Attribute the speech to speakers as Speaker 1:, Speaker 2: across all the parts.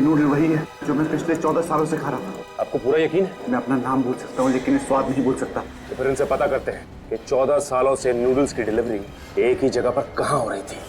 Speaker 1: ये नूडल वही है जो मैं पिछले 14 सालों से खा रहा था।
Speaker 2: आपको पूरा यकीन है?
Speaker 1: मैं अपना नाम भूल सकता हूँ लेकिन स्वाद नहीं भूल सकता।
Speaker 2: तो फिर इनसे पता करते हैं कि 14 सालों से नूडल्स की डिलीवरी एक ही जगह पर कहां हो रही थी।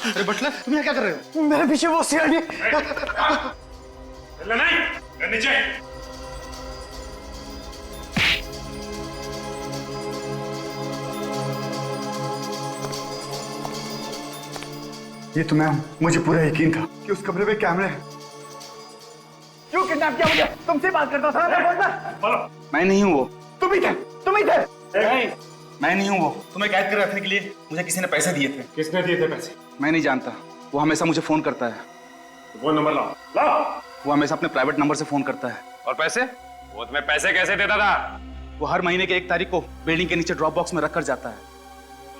Speaker 3: अरे बटलर, तुम यहाँ क्या कर रहे हो?
Speaker 1: मेरे पीछे वो सीआईडी।
Speaker 2: नहीं, नीचे।
Speaker 1: ये तो मैं हूं। मुझे पूरा यकीन था कि उस कमरे में कैमरे हैं। क्यों किडनैप किया मुझे? तुमसे बात करता था ना। बोलो।
Speaker 3: मैं नहीं हूँ वो।
Speaker 1: तुम ही थे।
Speaker 3: मैं नहीं हूँ वो। तुम्हें कैद कर रखने के लिए मुझे किसी ने पैसे दिए थे।
Speaker 2: किसने दिए थे पैसे?
Speaker 3: मैं नहीं जानता। वो हमेशा मुझे फोन करता है।
Speaker 2: वो नंबर लाओ। लाओ।
Speaker 3: वो हमेशा अपने प्राइवेट नंबर से फोन करता है।
Speaker 2: और पैसे? वो तुम्हें पैसे कैसे देता था?
Speaker 3: वो हर महीने के 1 तारीख को बिल्डिंग के नीचे ड्रॉप बॉक्स में रख कर जाता है।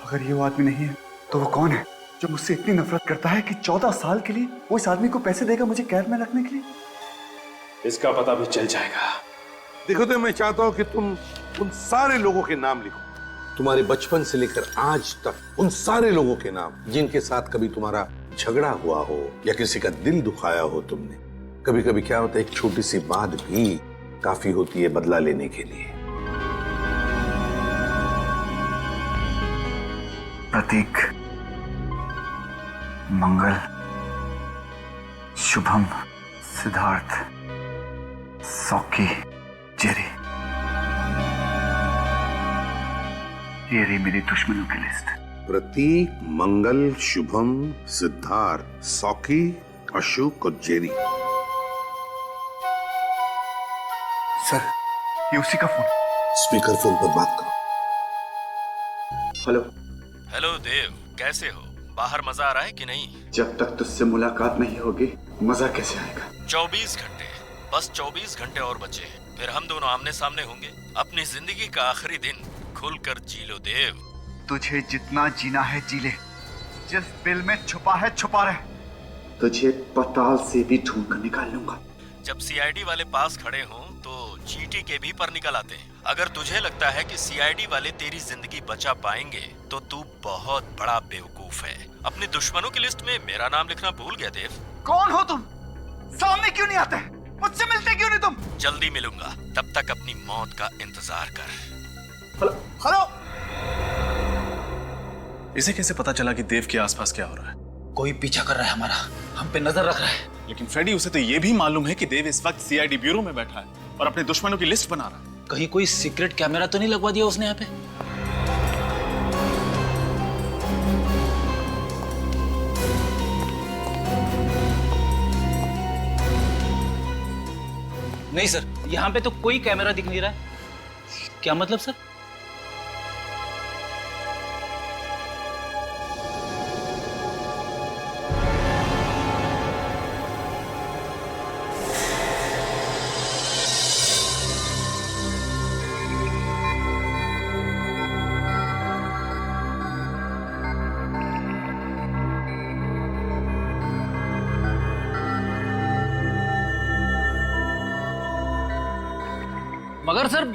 Speaker 1: अगर ये वो आदमी नहीं है तो वो कौन है जो मुझसे इतनी नफरत करता है कि 14 साल के लिए वो इस आदमी को पैसे देगा मुझे कैद में रखने के लिए?
Speaker 2: इसका पता भी चल जाएगा।
Speaker 4: देखो तो मैं चाहता हूं कि तुम उन सारे लोगों के नाम लिखो, तुम्हारे बचपन से लेकर आज तक उन सारे लोगों के नाम जिनके साथ कभी तुम्हारा झगड़ा हुआ हो या किसी का दिल दुखाया हो तुमने। कभी कभी क्या होता है, एक छोटी सी बात भी काफी होती है बदला लेने के लिए।
Speaker 1: प्रतीक, मंगल, शुभम, सिद्धार्थ, सौकी, जेरी। ये रही मेरी दुश्मनों की लिस्ट।
Speaker 4: प्रतीक, मंगल, शुभम, सिद्धार्थ, सौकी, अशोक और जेरी।
Speaker 1: सर, ये उसी का फोन।
Speaker 4: स्पीकर फोन पर बात करो।
Speaker 1: हेलो।
Speaker 5: हेलो देव, कैसे हो? बाहर मजा आ रहा है कि नहीं?
Speaker 1: जब तक तुझसे मुलाकात नहीं होगी मजा कैसे आएगा?
Speaker 5: 24 घंटे, बस 24 घंटे और बचे, फिर हम दोनों आमने सामने होंगे। अपनी जिंदगी का आखिरी दिन खुलकर जी लो देव।
Speaker 1: तुझे जितना जीना है जी ले। जिस बिल में छुपा है छुपा रहे। तुझे पताल से भी ढूंढ कर निकाल लूंगा।
Speaker 5: जब सीआईडी वाले पास खड़े हों तो चीटी के भी पर निकल आते हैं। अगर तुझे लगता है कि सीआईडी वाले तेरी जिंदगी बचा पाएंगे तो तू बहुत बड़ा बेवकूफ है। अपनी दुश्मनों की लिस्ट में मेरा नाम लिखना भूल गया देव।
Speaker 1: कौन हो तुम? सामने क्यों नहीं आते? मुझसे मिलते क्यों नहीं तुम?
Speaker 5: जल्दी मिलूंगा, तब तक अपनी मौत का इंतजार कर।
Speaker 1: Hello hello.
Speaker 3: इसे कैसे पता चला कि देव के आसपास क्या हो रहा है?
Speaker 6: कोई पीछा कर रहा है हमारा, हम पे नजर रख रहा है।
Speaker 3: लेकिन फ्रेडी, उसे तो ये भी मालूम है कि देव इस वक्त सीआईडी ब्यूरो में बैठा है और अपने दुश्मनों की लिस्ट बना रहा है।
Speaker 6: कहीं कोई सीक्रेट कैमरा तो नहीं लगवा दिया उसने यहाँ पे? नहीं सर, यहाँ पे तो कोई कैमरा दिख नहीं रहा है। क्या मतलब सर? मगर सर,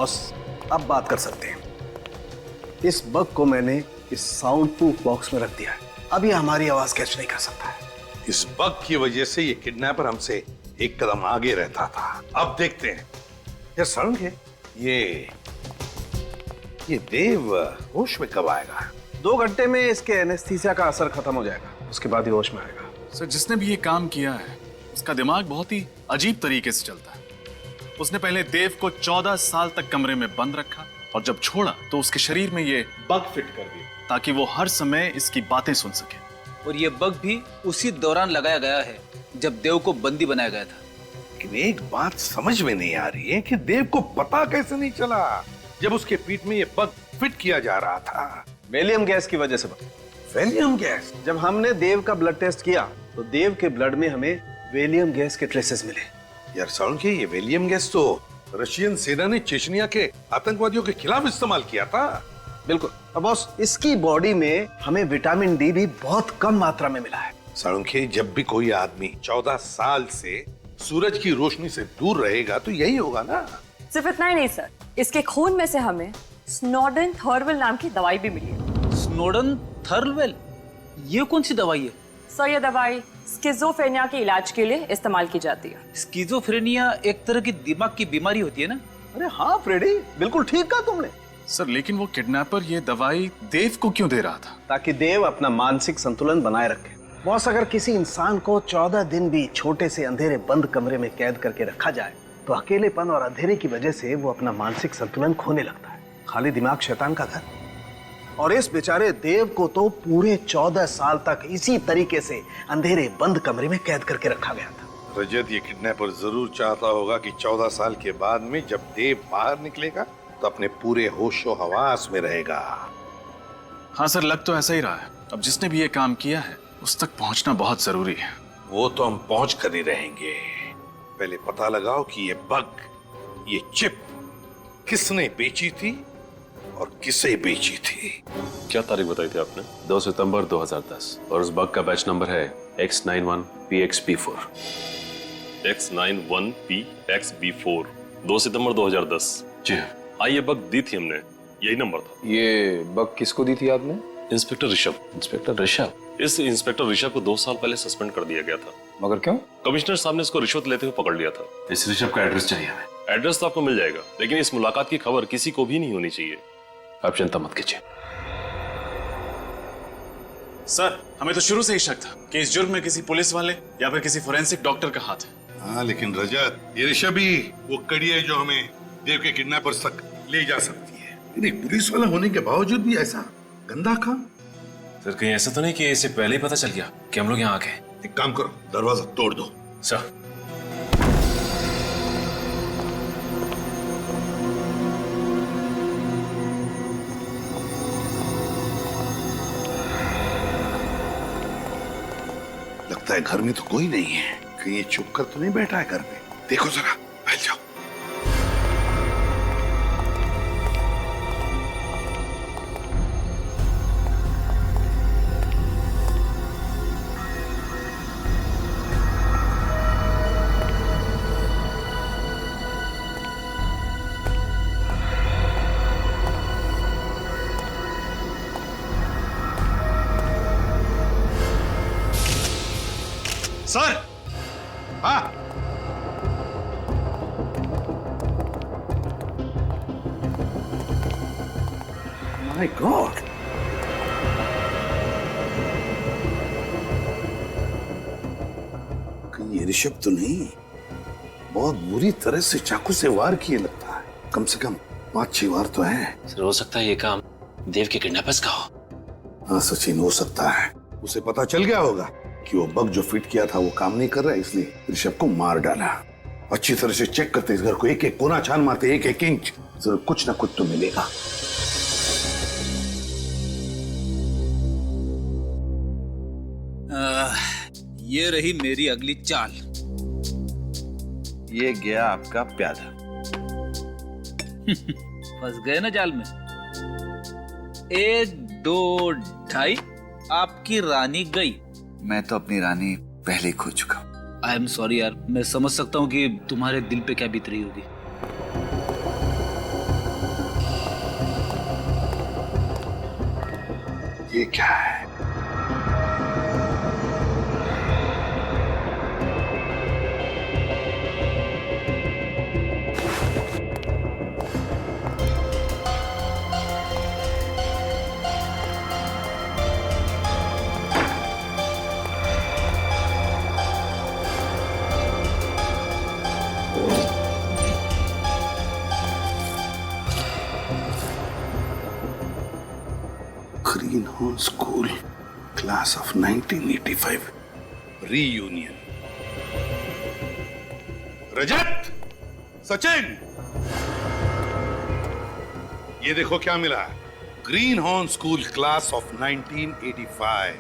Speaker 7: बॉस, अब बात कर सकते हैं। इस बग को मैंने इस साउंड प्रूफ बॉक्स में रख दिया है। अब ये हमारी आवाज कैच नहीं कर सकता है।
Speaker 4: इस बग की वजह से ये किडनैपर हमसे एक कदम आगे रहता था। अब देखते हैं यार सारंगे, ये देव होश में कब आएगा?
Speaker 7: 2 घंटे में इसके एनेस्थीसिया का असर खत्म हो जाएगा, उसके बाद ही होश में आएगा।
Speaker 3: सर, जिसने भी ये काम किया है उसका दिमाग बहुत ही अजीब तरीके से चलता है। उसने पहले देव को 14 साल तक कमरे में बंद रखा और जब छोड़ा तो उसके शरीर में ये बग फिट कर दिया ताकि वो हर समय इसकी बातें सुन सके।
Speaker 6: और ये बग भी उसी दौरान लगाया गया है जब देव को बंदी बनाया गया था।
Speaker 4: लेकिन एक बात समझ में नहीं आ रही है कि देव को पता कैसे नहीं चला जब उसके पीठ में ये बग फिट किया जा रहा था?
Speaker 7: वेलियम गैस की वजह से बग।
Speaker 4: Valium gas?
Speaker 7: जब हमने देव का ब्लड टेस्ट किया तो देव के ब्लड में हमें वेलियम गैस के ट्रेसेस मिले।
Speaker 4: यार सारंगे, ये वेलियम गैस तो रशियन सेना ने चेचनिया के आतंकवादियों के खिलाफ इस्तेमाल किया था।
Speaker 7: बिल्कुल। अब बॉस, इसकी बॉडी में हमें विटामिन डी भी बहुत कम मात्रा में मिला है।
Speaker 4: सारंगे, जब भी कोई आदमी 14 साल से सूरज की रोशनी से दूर रहेगा तो यही होगा ना?
Speaker 8: सिर्फ इतना ही नहीं सर, इसके खून में से हमें स्नोडन थर्वल नाम की दवाई भी मिली है।
Speaker 6: स्नोडन थर्वल? ये कौन सी दवाई है?
Speaker 8: सर, ये दवाई स्किज़ोफ्रेनिया के इलाज के लिए इस्तेमाल की जाती है।
Speaker 6: स्किज़ोफ्रेनिया एक तरह की दिमाग की बीमारी होती है ना?
Speaker 7: अरे हाँ फ्रेडी, बिल्कुल ठीक कहा तुमने।
Speaker 3: सर, लेकिन वो किडनैपर ये दवाई देव को क्यों दे रहा था?
Speaker 7: ताकि देव अपना मानसिक संतुलन बनाए रखे। बॉस, अगर किसी इंसान को 14 दिन भी छोटे से अंधेरे बंद कमरे में कैद करके रखा जाए तो अकेलेपन और अंधेरे की वजह से वो अपना मानसिक संतुलन खोने लगता है। खाली दिमाग शैतान का घर। और इस बेचारे देव को तो पूरे 14 साल तक इसी तरीके से अंधेरे बंद कमरे में कैद करके रखा गया था।
Speaker 4: रजत, ये किडनैपर जरूर चाहता होगा कि 14 साल के बाद में जब देव बाहर निकलेगा तो अपने पूरे होशो हवास में रहेगा।
Speaker 3: हाँ सर, लग तो ऐसा ही रहा है। अब जिसने भी ये काम किया है उस तक पहुंचना बहुत जरूरी है।
Speaker 4: वो तो हम पहुंच कर ही रहेंगे। पहले पता लगाओ कि ये बग, ये चिप किसने बेची थी और किसे बेची थी।
Speaker 2: क्या तारीख बताई थी आपने? 2 सितंबर 2010 और उस बग का बैच नंबर है X91PXB4।
Speaker 9: X91PXB4 2 सितंबर 2010।
Speaker 2: जी हाँ।
Speaker 9: हाँ, ये बग दी थी हमने, यही नंबर था।
Speaker 2: ये बग किसको दी थी आपने?
Speaker 9: इंस्पेक्टर ऋषभ।
Speaker 2: इंस्पेक्टर ऋषभ?
Speaker 9: इस इंस्पेक्टर ऋषभ को 2 साल पहले सस्पेंड कर दिया गया था।
Speaker 2: मगर क्यों?
Speaker 9: कमिश्नर साहब ने इसको रिश्वत लेते हुए पकड़ लिया था।
Speaker 2: इस ऋषभ का एड्रेस चाहिए हमें।
Speaker 9: एड्रेस तो आपको मिल जाएगा, लेकिन इस मुलाकात की खबर किसी को भी नहीं होनी चाहिए।
Speaker 2: आप चिंता मत कीजिए।
Speaker 3: सर, हमें तो शुरू से ही शक था कि इस जुर्म में किसी पुलिस वाले या फिर किसी फोरेंसिक डॉक्टर का हाथ है।
Speaker 4: हाँ, लेकिन रजत, ये ऋषभ ही वो कड़ी है जो हमें देव के किडनैपर्स तक ले जा सकती है। लेकिन एक पुलिस वाला होने के बावजूद भी ऐसा गंदा काम।
Speaker 9: सर, कहीं ऐसा तो नहीं कि इसे पहले ही पता चल गया कि हम लोग यहाँ आ गए?
Speaker 4: एक काम करो, दरवाजा तोड़ दो।
Speaker 9: सर,
Speaker 4: लगता है घर में तो कोई नहीं है। कहीं ये चुप कर तो नहीं बैठा है घर में? देखो जरा, फैल जाओ।
Speaker 3: सर!
Speaker 4: हाँ, माय गॉड, कहीं ये ऋषभ तो नहीं? बहुत बुरी तरह से चाकू से वार किए लगता है। कम से कम 5-6 वार तो है।
Speaker 5: सर, हो सकता है ये काम देव के किडनैपर्स का हो।
Speaker 4: हाँ सचिन, हो सकता है। उसे पता चल गया होगा कि वो बग जो फिट किया था वो काम नहीं कर रहा है, इसलिए ऋषभ को मार डाला। अच्छी तरह से चेक करते इस घर को, एक एक कोना छान मारते, एक एक इंच, जरूर कुछ ना कुछ तो मिलेगा।
Speaker 6: ये रही मेरी अगली चाल।
Speaker 7: ये गया आपका प्यादा।
Speaker 6: फंस गए ना जाल में। 1, 2, 2.5 आपकी रानी गई।
Speaker 1: मैं तो अपनी रानी पहले ही खो चुका हूँ।
Speaker 6: आई एम सॉरी यार, मैं समझ सकता हूँ कि तुम्हारे दिल पे क्या बीत रही होगी।
Speaker 4: ये क्या है? Greenhouse School, class of 1985, reunion. रजत, सचिन, ये देखो क्या मिला। Green horn school class of 1985,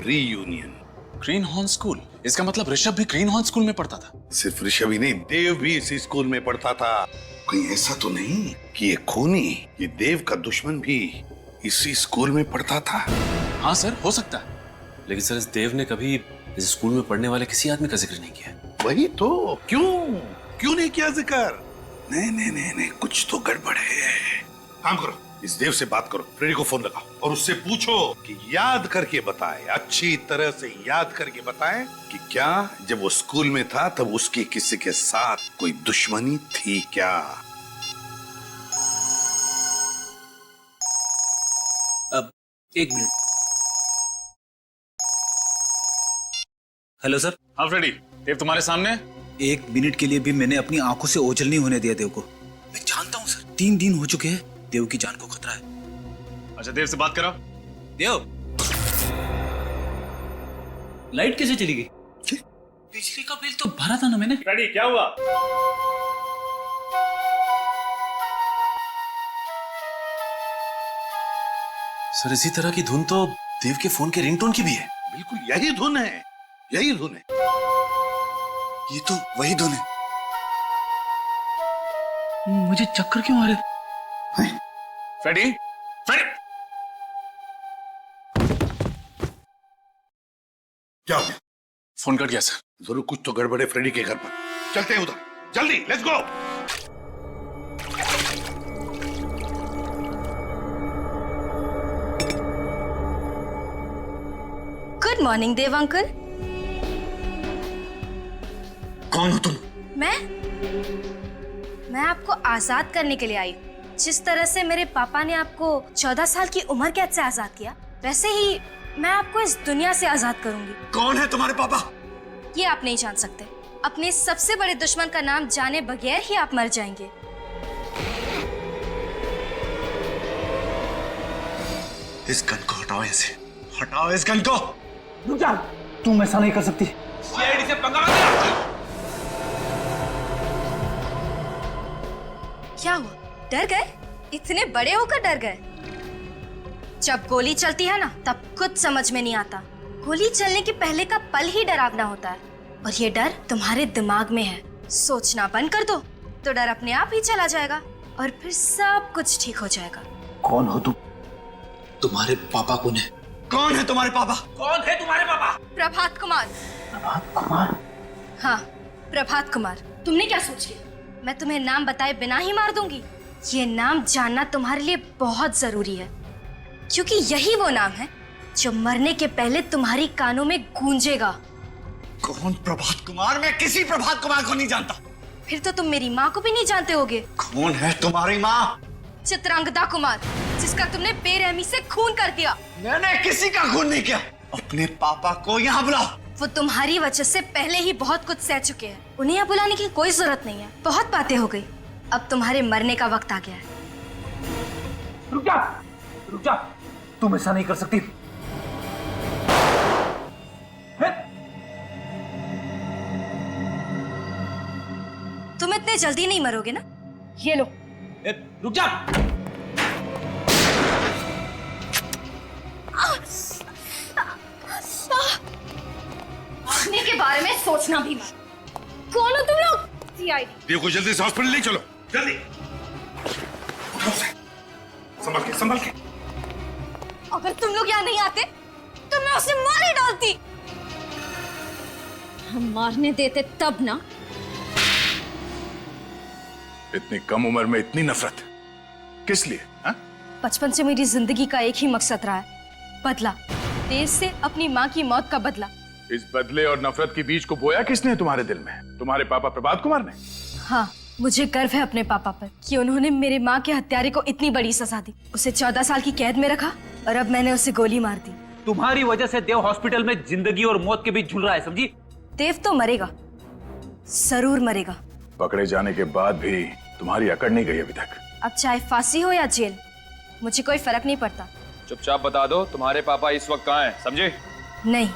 Speaker 4: reunion.
Speaker 3: Green horn school, इसका मतलब ऋषभ भी ग्रीन हॉर्न स्कूल में पढ़ता था।
Speaker 4: सिर्फ ऋषभ ही नहीं, देव भी इसी स्कूल में पढ़ता था। कहीं ऐसा तो नहीं कि ये खूनी, ये देव का दुश्मन भी इसी स्कूल में पढ़ता था?
Speaker 3: हाँ सर, हो सकता है।
Speaker 2: लेकिन सर, इस देव ने कभी इस स्कूल में पढ़ने वाले किसी आदमी का जिक्र नहीं किया।
Speaker 4: वही तो, क्यों नहीं किया जिक्र? नहीं, कुछ तो गड़बड़ है। काम करो, इस देव से बात करो, फ्रेडी को फोन लगाओ और उससे पूछो कि याद करके बताए, अच्छी तरह से याद करके बताए कि क्या जब वो स्कूल में था तब उसकी किसी के साथ कोई दुश्मनी थी क्या?
Speaker 6: अब एक मिनट। Hello sir.
Speaker 3: हाँ फ्रेडी, देव तुम्हारे सामने।
Speaker 6: एक मिनट के लिए भी मैंने अपनी आंखों से ओझल नहीं होने दिया देव को। मैं जानता हूँ सर, 3 दिन हो चुके हैं, देव की जान को खतरा है।
Speaker 3: अच्छा, देव से बात करो।
Speaker 6: देव, लाइट कैसे चली गई? बिजली का बिल तो भरा था ना मैंने।
Speaker 3: फ्रेडी, क्या हुआ?
Speaker 2: सर, इसी तरह की धुन तो देव के फोन के रिंगटोन की भी है।
Speaker 4: बिल्कुल यही धुन है, यही धुन है।
Speaker 1: ये तो वही धुन है।
Speaker 6: मुझे चक्कर क्यों आ रहे?
Speaker 3: फ्रेडी, फ्रेडी,
Speaker 4: क्या हो गया?
Speaker 3: फोन कट गया सर।
Speaker 4: जरूर कुछ तो गड़बड़ है फ्रेडी के घर पर। चलते हैं उधर, जल्दी, let's go.
Speaker 10: Good morning Dev uncle.
Speaker 1: कौन हो तुम?
Speaker 10: मैं आपको आजाद करने के लिए आई हूँ। जिस तरह से मेरे पापा ने आपको 14 साल की उम्र कैद से आजाद किया, वैसे ही मैं आपको इस दुनिया से आजाद करूंगी।
Speaker 1: कौन है तुम्हारे पापा?
Speaker 10: ये आप नहीं जान सकते। अपने सबसे बड़े दुश्मन का नाम जाने बगैर ही आप मर जाएंगे।
Speaker 1: इस गन को हटाओ, ऐसे हटाओ इस गन को।
Speaker 7: रुक जा, तुम ऐसा नहीं कर सकती।
Speaker 6: सीआईडी से पंगा मत लो।
Speaker 10: क्या हुआ, डर गए? इतने बड़े होकर डर गए? जब गोली चलती है ना, तब कुछ समझ में नहीं आता। गोली चलने के पहले का पल ही डरावना होता है, और ये डर तुम्हारे दिमाग में है। सोचना बंद कर दो तो डर अपने आप ही चला जाएगा और फिर सब कुछ ठीक हो जाएगा।
Speaker 7: कौन हो तुम?
Speaker 6: तुम्हारे पापा कौन है?
Speaker 1: कौन है तुम्हारे पापा?
Speaker 6: कौन है तुम्हारे पापा?
Speaker 10: प्रभात कुमार।
Speaker 7: प्रभात कुमार?
Speaker 10: हाँ, प्रभात कुमार। तुमने क्या सोच लिया? मैं तुम्हें नाम बताए बिना ही मार दूंगी? ये नाम जानना तुम्हारे लिए बहुत जरूरी है, क्योंकि यही वो नाम है जो मरने के पहले तुम्हारी कानों में गूंजेगा।
Speaker 1: कौन प्रभात कुमार? मैं किसी प्रभात कुमार को नहीं जानता।
Speaker 10: फिर तो तुम मेरी माँ को भी नहीं जानते होगे।
Speaker 1: कौन है तुम्हारी माँ?
Speaker 10: चित्रांगदा कुमार, जिसका तुमने बेरहमी से खून कर दिया।
Speaker 1: मैंने किसी का खून नहीं किया। अपने पापा को यहाँ बुलाओ।
Speaker 10: वो तुम्हारी वजह से पहले ही बहुत कुछ सह चुके हैं। उन्हें यहाँ बुलाने की कोई जरूरत नहीं है। बहुत बातें हो गई, अब तुम्हारे मरने का वक्त आ गया है।
Speaker 7: रुक जा, रुक जा, तुम ऐसा नहीं कर सकती।
Speaker 10: तुम इतने जल्दी नहीं मरोगे ना? ये लो।
Speaker 6: रुक जा।
Speaker 10: मरने के बारे में सोचना भी मत। कौन हो तुम लोग? सीआईडी।
Speaker 4: देखो, जल्दी से हॉस्पिटल ले चलो, जल्दी। संभल के, संभल के।
Speaker 10: अगर तुम लोग यहाँ नहीं आते तो मैं उसे मार ही डालती। हम मारने देते तब ना।
Speaker 3: इतनी कम उम्र में इतनी नफरत किस लिए? हा?
Speaker 10: बचपन से मेरी जिंदगी का एक ही मकसद रहा है, बदला, देव से अपनी माँ की मौत का बदला।
Speaker 1: इस बदले और नफरत के बीज को बोया किसने तुम्हारे दिल में? तुम्हारे पापा प्रभात कुमार ने?
Speaker 10: हाँ, मुझे गर्व है अपने पापा पर कि उन्होंने मेरे माँ के हत्यारे को इतनी बड़ी सजा दी। उसे 14 साल की कैद में रखा और अब मैंने उसे गोली मार दी।
Speaker 6: तुम्हारी वजह से देव हॉस्पिटल में जिंदगी और मौत के बीच झूल रहा है, समझी?
Speaker 10: देव तो मरेगा, जरूर मरेगा।
Speaker 1: पकड़े जाने के बाद भी तुम्हारी अकड़ नहीं गई अभी तक।
Speaker 10: अब चाहे फांसी हो या जेल, मुझे कोई फर्क नहीं पड़ता।
Speaker 11: चुपचाप बता दो तुम्हारे पापा इस वक्त कहाँ हैं, समझे?
Speaker 10: नहीं,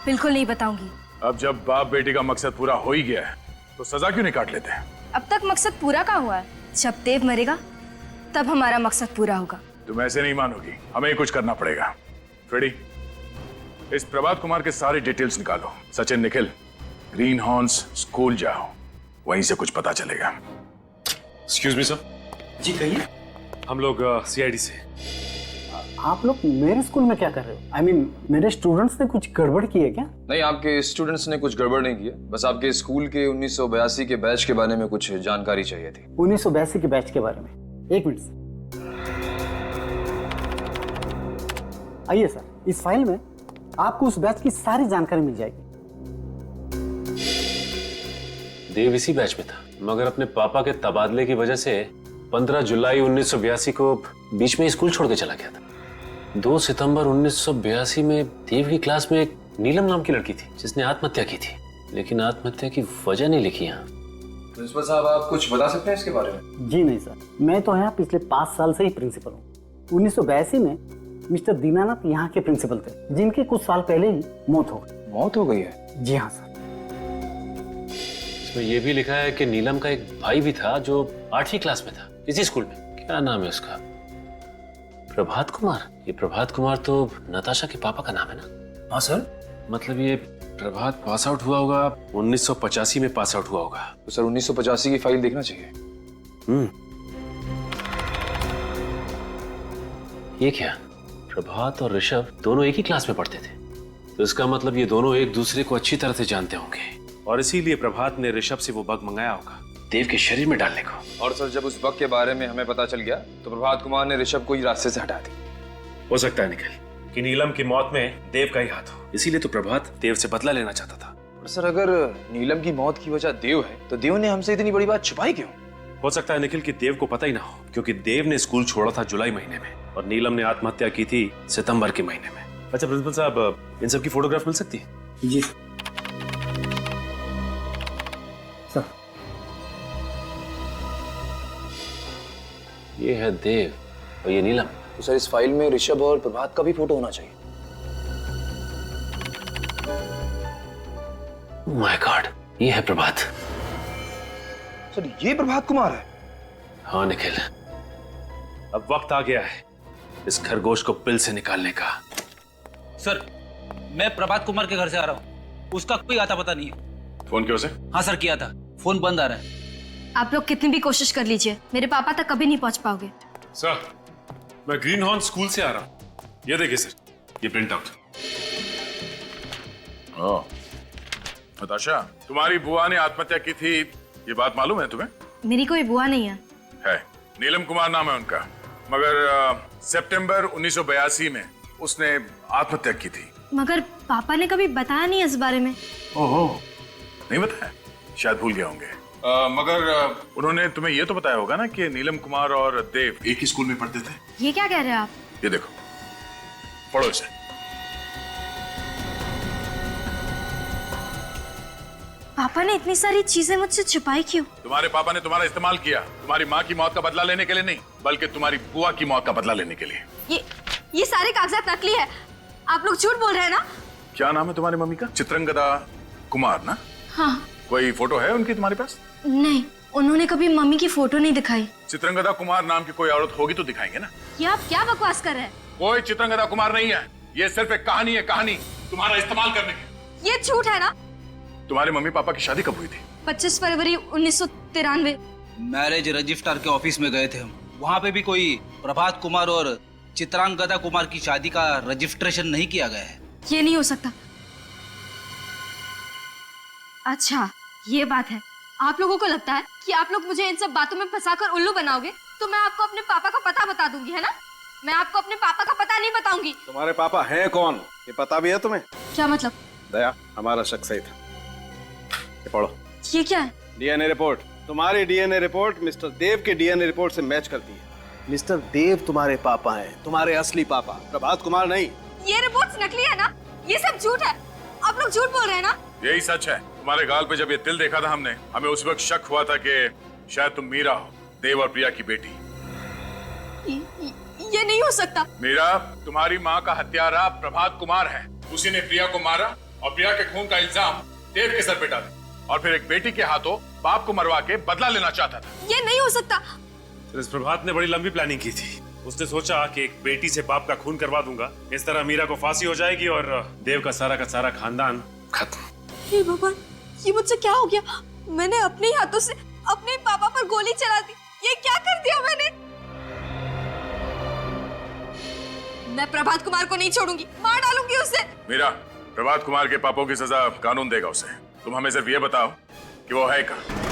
Speaker 10: बिल्कुल नहीं बताऊंगी।
Speaker 1: अब जब बाप बेटी का मकसद पूरा हो ही गया है तो सजा क्यों नहीं काट लेते हैं?
Speaker 10: अब तक मकसद पूरा कहाँ हुआ है? जब देव मरेगा तब हमारा मकसद पूरा होगा।
Speaker 1: तुम ऐसे नहीं मानोगी, हमें ही कुछ करना पड़ेगा। फ्रेडी, इस प्रभात कुमार के सारे डिटेल्स निकालो। Sachin, Nikhil, green horns school जाओ, वहीं से कुछ पता चलेगा।
Speaker 2: Excuse me sir.
Speaker 6: जी कहिए।
Speaker 2: हम लोग सीआईडी से।
Speaker 7: आप लोग मेरे स्कूल में क्या कर रहे हो? I mean, मेरे स्टूडेंट्स ने कुछ गड़बड़ की है क्या?
Speaker 11: नहीं, आपके स्टूडेंट्स ने कुछ गड़बड़ नहीं की है, बस आपके स्कूल के 1982 के बैच के बारे में कुछ जानकारी चाहिए थी।
Speaker 7: 1982 के बैच के बारे में? एक मिनट। आइए सर, इस फाइल में आपको उस बैच की सारी जानकारी मिल जाएगी।
Speaker 2: देव इसी बैच में था, मगर अपने पापा के तबादले की वजह से 15 जुलाई 1982 को बीच में स्कूल छोड़ के चला गया था। 2 सितंबर 1982 में देव की क्लास में एक नीलम नाम की लड़की थी जिसने आत्महत्या की थी, लेकिन आत्महत्या की वजह नहीं लिखी यहाँ।
Speaker 11: प्रिंसिपल साहब, आप कुछ बता सकते हैं इसके बारे में?
Speaker 7: जी नहीं सर, मैं तो यहाँ पिछले 5 साल से ही प्रिंसिपल हूँ। 1982 में मिस्टर दीनानाथ यहाँ के प्रिंसिपल थे, जिनके कुछ साल पहले ही मौत हो गई।
Speaker 11: मौत हो गई है?
Speaker 7: जी हाँ सर।
Speaker 2: इसमें यह भी लिखा है कि नीलम का एक भाई भी था जो 8वीं क्लास में था इसी स्कूल में। क्या नाम है उसका? प्रभात कुमार। ये प्रभात कुमार तो नताशा के पापा का नाम है ना?
Speaker 6: हाँ सर।
Speaker 2: मतलब ये प्रभात पास आउट हुआ होगा 1985 में, पास आउट हुआ होगा।
Speaker 11: तो सर 1985 की फाइल देखना चाहिए।
Speaker 2: ये क्या? प्रभात और ऋषभ दोनों एक ही क्लास में पढ़ते थे, तो इसका मतलब ये दोनों एक दूसरे को अच्छी तरह से जानते होंगे और इसीलिए प्रभात ने ऋषभ से वो बग मंगाया होगा देव के शरीर में डालने को।
Speaker 11: और सर, जब उस बग के बारे में हमें पता चल गया तो प्रभात कुमार ने ऋषभ को ही रास्ते से हटा दिया।
Speaker 2: हो सकता है निखिल कि नीलम की मौत में देव का ही हाथ हो, इसीलिए तो प्रभात देव से बदला लेना चाहता था।
Speaker 11: और सर, अगर नीलम की मौत की वजह देव है तो देव ने हमसे इतनी बड़ी बात छुपाई क्यों?
Speaker 2: हो सकता है निखिल कि देव को पता ही ना हो, क्योंकि देव ने स्कूल छोड़ा था जुलाई महीने में और नीलम ने आत्महत्या की थी सितंबर के महीने में। अच्छा प्रिंसिपल साहब, इन सब की फोटोग्राफ मिल सकती है?
Speaker 7: जी सर।
Speaker 2: ये है देव और ये नीलम।
Speaker 11: तो सर, इस फाइल में ऋषभ और प्रभात का भी फोटो होना चाहिए।
Speaker 2: माय गॉड, ये है प्रभात।
Speaker 11: सर, ये प्रभात कुमार है?
Speaker 2: हाँ निखिल, अब वक्त आ गया है इस खरगोश को पिल से निकालने का।
Speaker 6: सर, मैं प्रभात कुमार के घर से आ रहा हूँ, उसका कोई आता पता नहीं है।
Speaker 1: फोन क्यों से?
Speaker 6: हाँ सर, किया था, फोन बंद आ रहा है।
Speaker 10: आप लोग कितनी भी कोशिश कर लीजिए, मेरे पापा तक कभी नहीं पहुंच पाओगे।
Speaker 2: सर, मैं ग्रीन हॉर्न स्कूल से आ रहा हूँ। ये देखिए सर, ये प्रिंट आउट।
Speaker 1: नताशा, तुम्हारी बुआ ने आत्महत्या की थी, ये बात मालूम है तुम्हें?
Speaker 10: मेरी कोई बुआ नहीं है।
Speaker 1: है, नीलम कुमार नाम है उनका, मगर सितंबर 1982 में उसने आत्महत्या की थी।
Speaker 10: मगर पापा ने कभी बताया नहीं इस बारे में।
Speaker 1: ओहो, नहीं बताया? शायद भूल गए होंगे। मगर उन्होंने तुम्हें ये तो बताया होगा ना कि नीलम कुमार और देव एक ही स्कूल में पढ़ते थे।
Speaker 10: ये क्या कह रहे हैं आप?
Speaker 1: ये देखो, पढ़ो इसे।
Speaker 10: पापा ने इतनी सारी चीजें मुझसे छुपाई क्यों?
Speaker 1: तुम्हारे पापा ने तुम्हारा इस्तेमाल किया, तुम्हारी माँ की मौत का बदला लेने के लिए नहीं, बल्कि तुम्हारी बुआ की मौत का बदला लेने के लिए।
Speaker 10: ये सारे कागजात नकली है, आप लोग झूठ बोल रहे हैं ना?
Speaker 1: क्या नाम है तुम्हारी मम्मी का? चित्रंगदा कुमार ना?
Speaker 10: हाँ।
Speaker 1: कोई फोटो है उनकी तुम्हारे पास?
Speaker 10: नहीं, उन्होंने कभी मम्मी की फोटो नहीं दिखाई।
Speaker 1: चित्रंगदा कुमार नाम की कोई औरत होगी तो दिखाएंगे ना।
Speaker 10: ये आप क्या बकवास कर रहे हैं?
Speaker 1: कोई चित्रंगदा कुमार नहीं है, ये सिर्फ एक कहानी है, कहानी तुम्हारा इस्तेमाल करने की।
Speaker 10: ये झूठ है ना?
Speaker 1: तुम्हारे मम्मी पापा की शादी कब हुई थी?
Speaker 10: 25 फरवरी 1993।
Speaker 6: मैरिज रजिस्ट्रार के ऑफिस में गए थे हम, वहाँ पे भी कोई प्रभात कुमार और चित्रांगदा कुमार की शादी का रजिस्ट्रेशन नहीं किया गया है।
Speaker 10: ये नहीं हो सकता। अच्छा, ये बात है। आप लोगों को लगता है कि आप लोग मुझे इन सब बातों में फंसाकर उल्लू बनाओगे, तो मैं आपको अपने पापा का पता बता दूंगी, है ना? मैं आपको अपने पापा का पता नहीं बताऊंगी।
Speaker 7: तुम्हारे पापा हैं कौन, ये पता भी है तुम्हें?
Speaker 10: क्या मतलब?
Speaker 7: दया, हमारा शक सही था। ये पढ़ो।
Speaker 10: ये क्या है?
Speaker 7: DNA report. तुम्हारी डीएनए रिपोर्ट मिस्टर देव के डीएनए रिपोर्ट से मैच करती है। मिस्टर देव तुम्हारे पापा हैं, तुम्हारे असली पापा प्रभात कुमार नहीं।
Speaker 10: ये रिपोर्ट्स नकली है ना? ये सब झूठ है। आप लोग झूठ बोल रहे हैं ना?
Speaker 1: यही सच है। तुम्हारे गाल पे जब ये तिल देखा था हमने, हमें उस वक्त शक हुआ था कि शायद तुम मीरा हो, देव और प्रिया की बेटी।
Speaker 10: ये नहीं हो सकता।
Speaker 1: मीरा, तुम्हारी माँ का हत्यारा प्रभात कुमार है। उसी ने प्रिया को मारा और प्रिया के खून का इल्जाम देव के सर पे डाला और फिर एक बेटी के हाथों बाप को मरवा के बदला लेना चाहता था।
Speaker 10: ये नहीं हो सकता।
Speaker 9: इस प्रभात ने बड़ी लंबी प्लानिंग की थी। उसने सोचा कि एक बेटी से बाप का खून करवा दूंगा, इस तरह मीरा को फांसी हो जाएगी और देव का सारा खानदान खत्म।
Speaker 10: हे भगवान, ये मुझसे क्या हो गया? मैंने अपने हाथों से अपने पापा पर गोली चला दी। ये क्या कर दिया मैंने? मैं प्रभात कुमार को नहीं छोड़ूंगी, मार डालूंगी उसे।
Speaker 1: मीरा, प्रभात कुमार के पापों की सजा कानून देगा उसे। तुम हमें सिर्फ ये बताओ कि वो है कहाँ।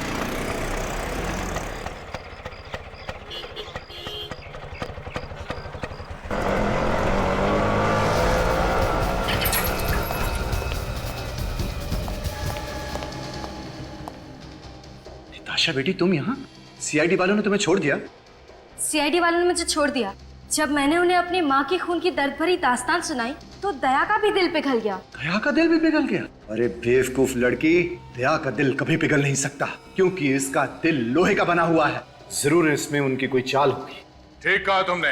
Speaker 12: आशा बेटी, तुम यहाँ? सीआईडी वालों ने तुम्हें छोड़ दिया?
Speaker 10: सीआईडी वालों ने मुझे छोड़ दिया। जब मैंने उन्हें अपनी माँ के खून की दर्द भरी दास्तान सुनाई तो दया का भी दिल पिघल गया।
Speaker 12: दया का दिल भी पिघल गया? अरे बेवकूफ लड़की, दया का दिल कभी पिघल नहीं सकता क्योंकि इसका दिल लोहे का बना हुआ है। जरूर इसमें उनकी कोई चाल होगी।
Speaker 1: ठीक कहा तुमने,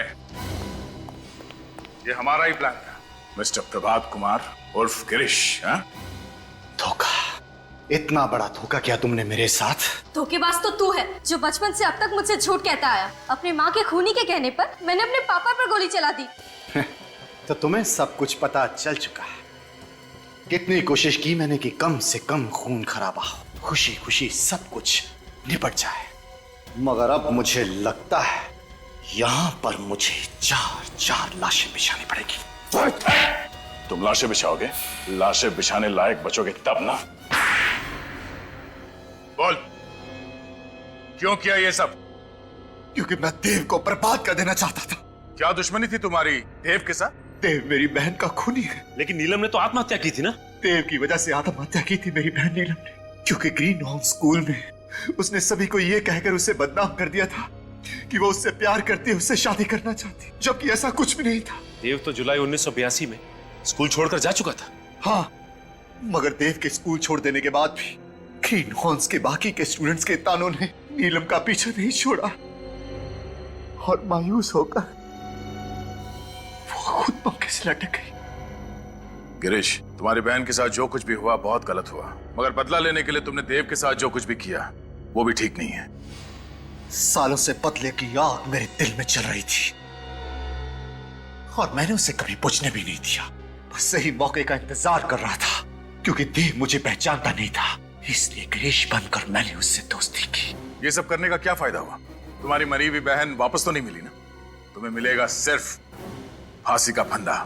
Speaker 1: ये हमारा ही प्लान था। मिस्टर प्रभात कुमार उर्फ गिरीश।
Speaker 12: धोखा, इतना बड़ा धोखा किया तुमने मेरे साथ।
Speaker 10: धोखेबाज तो तू है जो बचपन से अब तक मुझसे झूठ कहता आया। अपनी माँ के खूनी के कहने पर मैंने अपने पापा पर गोली चला दी।
Speaker 12: तो तुम्हें सब कुछ पता चल चुका है। कितनी कोशिश की मैंने कि कम से कम खून खराबा हो, खुशी खुशी सब कुछ निपट जाए, मगर अब मुझे लगता है यहाँ पर मुझे 4 लाशें बिछानी पड़ेगी।
Speaker 1: तुम लाशें बिछाओगे? लाशें बिछाने लायक बचोगे तब ना। बोल, क्यों किया ये सब?
Speaker 12: क्योंकि मैं देव को बर्बाद कर देना चाहता था।
Speaker 1: क्या दुश्मनी थी तुम्हारी देव के साथ?
Speaker 12: देव मेरी बहन का खूनी है।
Speaker 9: लेकिन नीलम ने तो आत्महत्या की थी ना?
Speaker 12: देव की वजह से आत्महत्या की थी मेरी बहन नीलम ने, क्योंकि ग्रीन होम स्कूल में उसने सभी को ये कहकर उसे बदनाम कर दिया था कि वो उससे प्यार करती है, उससे शादी करना चाहती, जबकि ऐसा कुछ भी नहीं था।
Speaker 9: देव तो जुलाई 1982 में स्कूल छोड़कर जा चुका था।
Speaker 12: हाँ, मगर देव के स्कूल छोड़ देने के बाद भी ग्रीन हॉर्न्स के बाकी के स्टूडेंट्स के तानों ने नीलम का पीछा नहीं छोड़ा और मायूस होकर वो खुद मौके से लटक गई।
Speaker 1: गिरीश, तुम्हारी बहन के साथ जो कुछ भी हुआ बहुत गलत हुआ, मगर बदला लेने के लिए तुमने देव के साथ जो कुछ भी किया वो भी ठीक नहीं है।
Speaker 12: सालों से बदले की आग मेरे दिल में चल रही थी और मैंने उसे कभी बुझने भी नहीं दिया। बस सही मौके का इंतजार कर रहा था, क्योंकि देव मुझे पहचानता नहीं था, इसलिए गिरीश बनकर मैंने उससे दोस्ती की।
Speaker 1: ये सब करने का क्या फायदा हुआ? तुम्हारी मरी हुई बहन वापस तो नहीं मिली ना। तुम्हें मिलेगा सिर्फ फांसी का फंदा।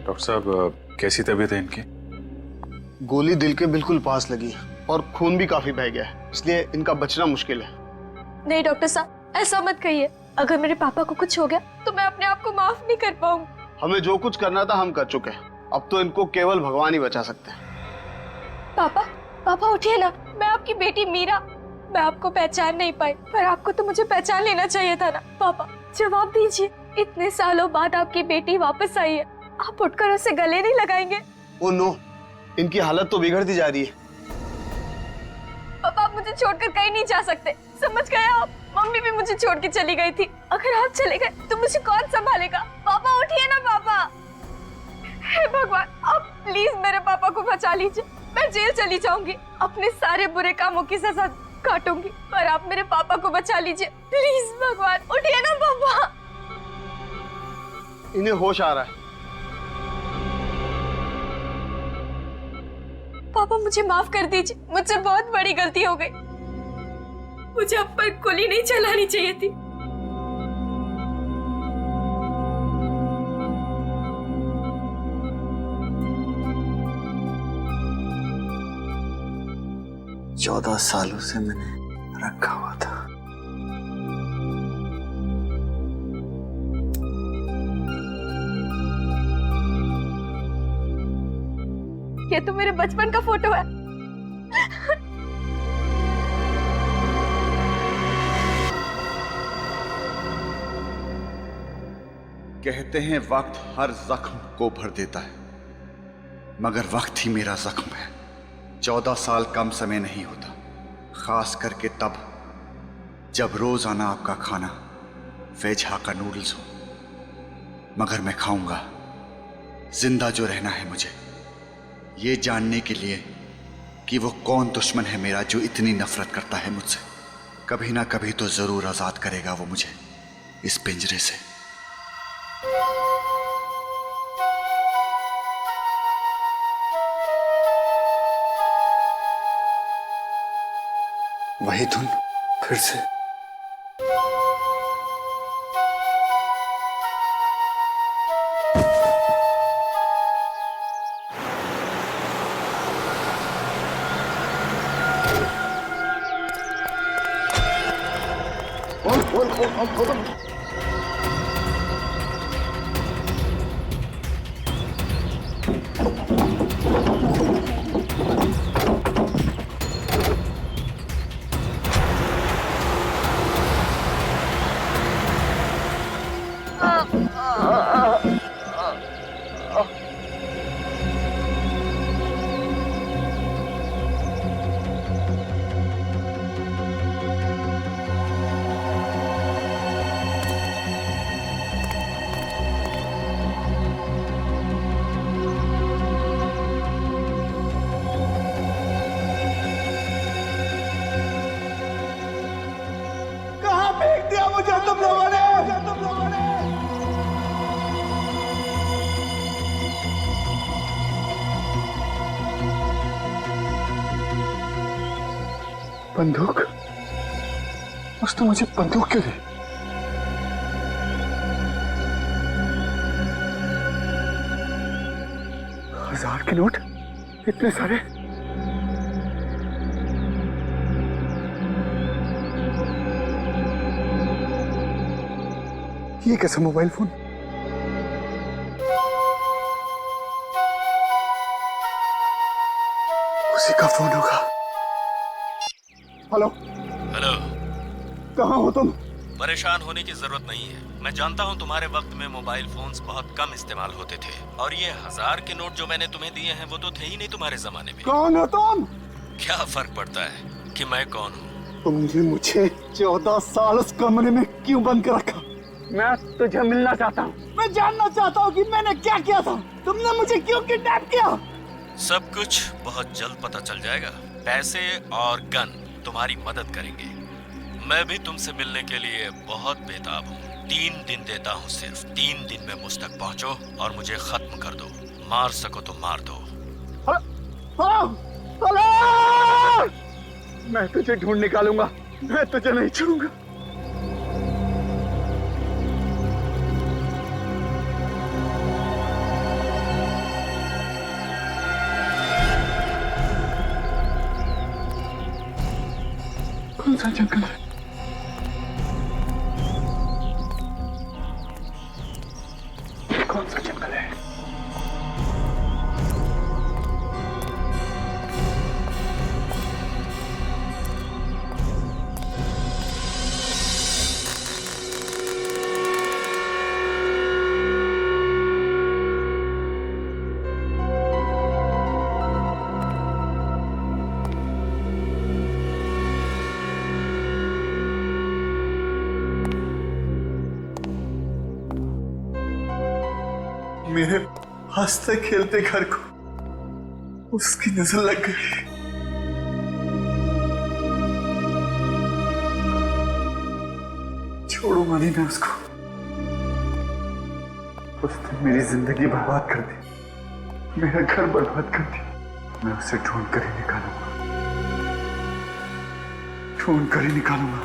Speaker 3: डॉक्टर साहब, कैसी तबीयत है इनकी?
Speaker 13: गोली दिल के बिल्कुल पास लगी और खून भी काफी बह गया है, इसलिए इनका बचना मुश्किल है।
Speaker 10: नहीं डॉक्टर साहब, ऐसा मत कहिए। अगर मेरे पापा को कुछ हो गया तो मैं अपने आप को माफ नहीं कर पाऊंगी।
Speaker 13: हमें जो कुछ करना था हम कर चुके हैं, अब तो इनको केवल भगवान ही बचा सकते हैं।
Speaker 10: पापा उठिए ना, मैं आपकी बेटी मीरा। मैं आपको पहचान नहीं पाई, पर आपको तो मुझे पहचान लेना चाहिए था ना। पापा जवाब दीजिए, इतने सालों बाद आपकी बेटी वापस आई है, आप उठकर उसे गले नहीं लगाएंगे?
Speaker 13: ओ नो, इनकी हालत तो बिगड़ती जा रही है।
Speaker 10: पापा आप मुझे छोड़कर कहीं नहीं जा सकते, समझ गए आप? मम्मी भी मुझे छोड़ के चली गई थी। अगर आप चले गए तो मुझे कौन संभालेगा? पापा उठिए ना पापा। हे भगवान, आप प्लीज मेरे पापा को बचा लीजिए। मैं जेल चली जाऊंगी, अपने सारे बुरे कामों की सजा काटूंगी, पर आप मेरे पापा को बचा लीजिए प्लीज। भगवान उठिए ना पापा।
Speaker 13: इन्हें होश आ रहा है।
Speaker 10: पापा मुझे माफ कर दीजिए, मुझसे बहुत बड़ी गलती हो गई। मुझे अब पर गोली नहीं चलानी चाहिए थी।
Speaker 12: चौदह सालों से मैंने रखा हुआ था,
Speaker 8: ये तो मेरे बचपन का फोटो है।
Speaker 12: कहते हैं वक्त हर जख्म को भर देता है, मगर वक्त ही मेरा जख्म है। 14 साल कम समय नहीं होता, खास करके तब जब रोजाना आपका खाना वेज हाक्का नूडल्स हो। मगर मैं खाऊंगा, जिंदा जो रहना है मुझे, ये जानने के लिए कि वो कौन दुश्मन है मेरा जो इतनी नफरत करता है मुझसे। कभी ना कभी तो जरूर आजाद करेगा वो मुझे इस पिंजरे से। वही धुन फिर से।
Speaker 13: कहाँ फेंक दिया मुझे तुम लोगों ने? बंदूक? उसने मुझे बंदूक क्यों दी? हजार के नोट? इतने सारे? ये कैसा मोबाइल फोन? उसी का फोन होगा। हेलो
Speaker 5: हेलो,
Speaker 13: कहाँ हो तुम?
Speaker 5: परेशान होने की जरूरत नहीं है। मैं जानता हूँ तुम्हारे वक्त में मोबाइल फोन्स बहुत कम इस्तेमाल होते थे, और ये 1000 के नोट जो मैंने तुम्हें दिए हैं वो तो थे ही नहीं तुम्हारे जमाने में।
Speaker 13: कौन हो तुम?
Speaker 5: क्या फर्क पड़ता है कि मैं कौन हूँ?
Speaker 13: तुमने मुझे 14 साल उस कमरे में क्यों बंद कर रखा? मैं तुझे मिलना चाहता हूँ। मैं जानना चाहता हूँ कि मैंने क्या किया था। तुमने मुझे क्यों किडनैप किया?
Speaker 5: सब कुछ बहुत जल्द पता चल जाएगा। पैसे और गन तुम्हारी मदद करेंगे। मैं भी तुमसे मिलने के लिए बहुत बेताब हूँ। 3 दिन देता हूँ सिर्फ। 3 दिन में मुझ तक पहुँचो और मुझे खत्म कर दो। मार सको तो मार दो।
Speaker 13: मैं तुझे ढूंढ निकालूंगा। मैं तुझे नहीं छोड़ूंगा। कौन सा जंगल है? कौन सा जंगल है? मेरे हंसते खेलते घर को उसकी नजर लग गई। छोड़ूंगा नहीं मैं उसको। उसने मेरी जिंदगी बर्बाद कर दी, मेरा घर बर्बाद कर दिया। मैं उसे ढूंढ कर ही निकालूंगा, ढूंढ कर ही निकालूंगा।